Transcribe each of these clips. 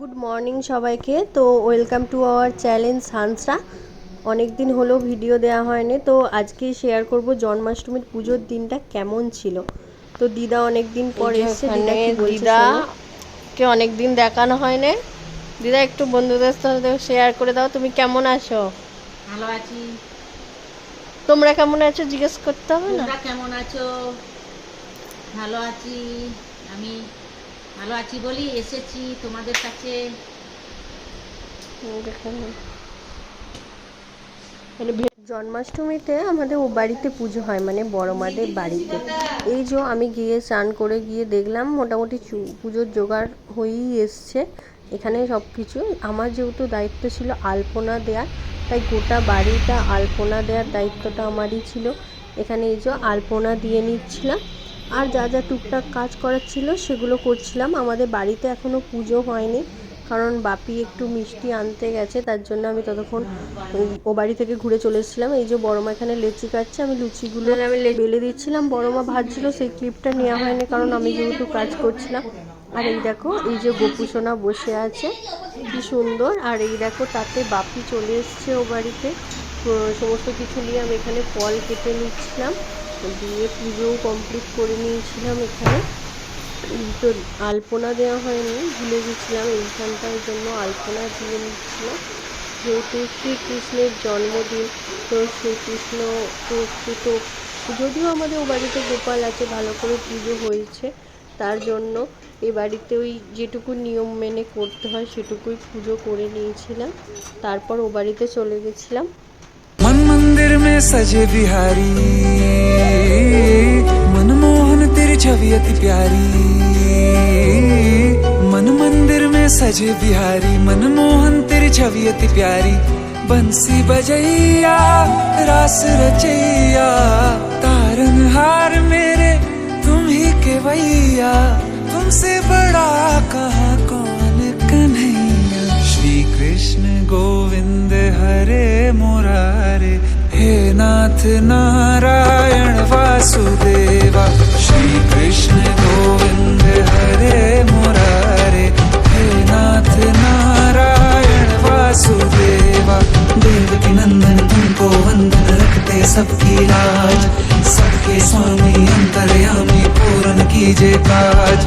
Good morning সবাইকে। তো welcome to our challenge হান্সরা। অনেক দিন হলো ভিডিও দেওয়া হয়নি, তো আজকে শেয়ার করব জন্মাষ্টমীর পুজোর দিনটা কেমন ছিল। তো দিদা অনেক দিন পর এসছে, দিদা কি বলছে শোনো। কে অনেক দিন দেখানো হয় না। দিদা একটু বন্ধুদের সাথে শেয়ার করে দাও, তুমি কেমন আছো? ভালো আছি। তোমরা কেমন আছো জিজ্ঞেস করতে হবে না? তোমরা কেমন আছো? ভালো আছি। আমি ভালো আছি বলি এসেছি তোমাদের কাছে। জন্মাষ্টমীতে আমাদের ও বাড়িতে পুজো হয়, মানে বড় মাদের বাড়িতে। এই যে আমি গিয়ে স্নান করে গিয়ে দেখলাম মোটামুটি পুজোর জোগাড় হয়েই এসছে এখানে সব কিছু। আমার যেহেতু দায়িত্ব ছিল আলপনা দেওয়ার, তাই গোটা বাড়িটা আলপনা দেওয়ার দায়িত্বটা আমারই ছিল। এখানে এই যে আলপনা দিয়ে নিচ্ছিলাম, আর যা যা টুকটাক কাজ করার ছিল সেগুলো করছিলাম। আমাদের বাড়িতে এখনও পুজো হয়নি, কারণ বাপি একটু মিষ্টি আনতে গেছে, তার জন্য আমি ততক্ষণ ও বাড়ি থেকে ঘুরে চলে এসেছিলাম। এই যে বড়মা এখানে লেচি কাটছে, আমি লুচিগুলো বেলে দিচ্ছিলাম, বড়মা ভাজছিল। সেই ক্লিপটা নেওয়া হয়নি কারণ আমি যেহেতু কাজ করছিলাম। আর এই দেখো এই যে গোপুসোনা বসে আছে, কি সুন্দর। আর এই দেখো তাতে বাপি চলে এসছে ও বাড়িতে। সমস্ত কিছু নিয়ে আমি এখানে ফল কেটে নিচ্ছিলাম, দিয়ে পুজোও কমপ্লিট করে নিয়েছিলাম। এখানে তো আলপনা দেওয়া হয়নি, ভুলে গেছিলাম এইখানটার জন্য আলপনা দিয়ে নিচ্ছিলাম। যেহেতু শ্রীকৃষ্ণের জন্মদিন, তো শ্রীকৃষ্ণ তো যদিও আমাদের ও বাড়িতে গোপাল আছে, ভালো করে পুজো হয়েছে, তার জন্য এ বাড়িতে ওই যেটুকু নিয়ম মেনে করতে হয় সেটুকুই পুজো করে নিয়েছিলাম। তারপর ও বাড়িতে চলে গেছিলাম। मन मंदिर में सजे बिहारी, मनमोहन तेरी छवि अति प्यारी। मन मंदिर में सजे बिहारी, मनमोहन तेरी छवि अति प्यारी। बंसी बजैया रास रचैया, तारनहार मेरे तुम ही केवैया। तुमसे बड़ा कहाँ कौन कन्हैया। श्री कृष्ण गोविंद हरे मुरारे, हे नाथ नारायण वासुदेवा। श्री कृष्ण गोविंद हरे मुरारे, हे नाथ नारायण वासुदेवा। देवकी नंदन तुमको वंदन, रखते सबकी लाज। सबके स्वामी अंतर्यामी, पूर्ण कीजिए काज।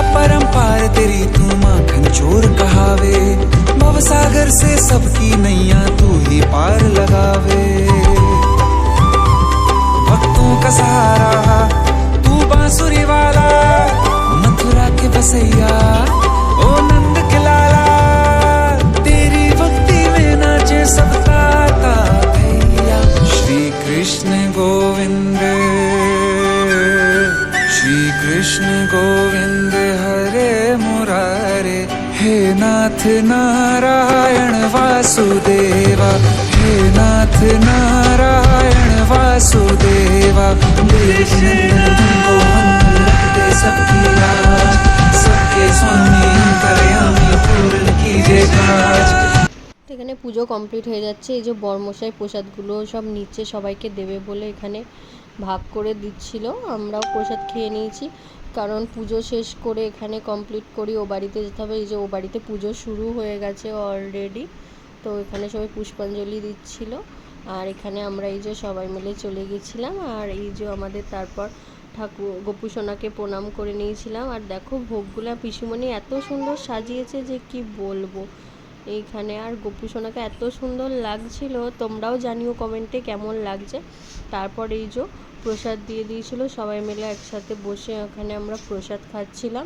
परंपार तेरी तू माखन चोर कहावे, भवसागर से सबकी नैया तू ही पार लगावे। भक्तों का सहारा तू बांसुरी वाला, मथुरा के बसैया ओ नंद के लाला। तेरी भक्ति में नाचे सबका भैया। श्री कृष्ण गोविंद, श्री कृष्ण गोविंद हरे मुरारे, हे नाथ नारायण वासुदेवा। हे नाथ नारायण वासुदेवा। देवकी नंदन तुमको वंदन, रखते सबकी लाज। सबके स्वामी अंतर्यामी, पूर्ण कीजिए काज। এখানে পুজো কমপ্লিট হয়ে যাচ্ছে। এই যে বরমশাই প্রসাদগুলো সব নিচে সবাইকে দেবে বলে এখানে ভাগ করে দিচ্ছিল, আমরাও প্রসাদ খেয়ে নিয়েছি। কারণ পুজো শেষ করে এখানে কমপ্লিট করি ও বাড়িতে যেতে হবে। এই যে ও বাড়িতে পুজো শুরু হয়ে গেছে অলরেডি, তো এখানে সবাই পুষ্পাঞ্জলি দিচ্ছিল। আর এখানে আমরা এই যে সবাই মিলে চলে গেছিলাম। আর এই যে আমাদের তারপর ঠাকুর গোপুসোনাকে প্রণাম করে নিয়েছিলাম। আর দেখো ভোগগুলা পিসিমণি এত সুন্দর সাজিয়েছে যে কি বলবো এইখানে। আর গোপুসোনাকে এত সুন্দর লাগছিল, তোমরাও জানিও কমেন্টে কেমন লাগছে। তারপর এই যে প্রসাদ দিয়ে দিয়েছিল, সবাই মিলে একসাথে বসে ওখানে আমরা প্রসাদ খাচ্ছিলাম।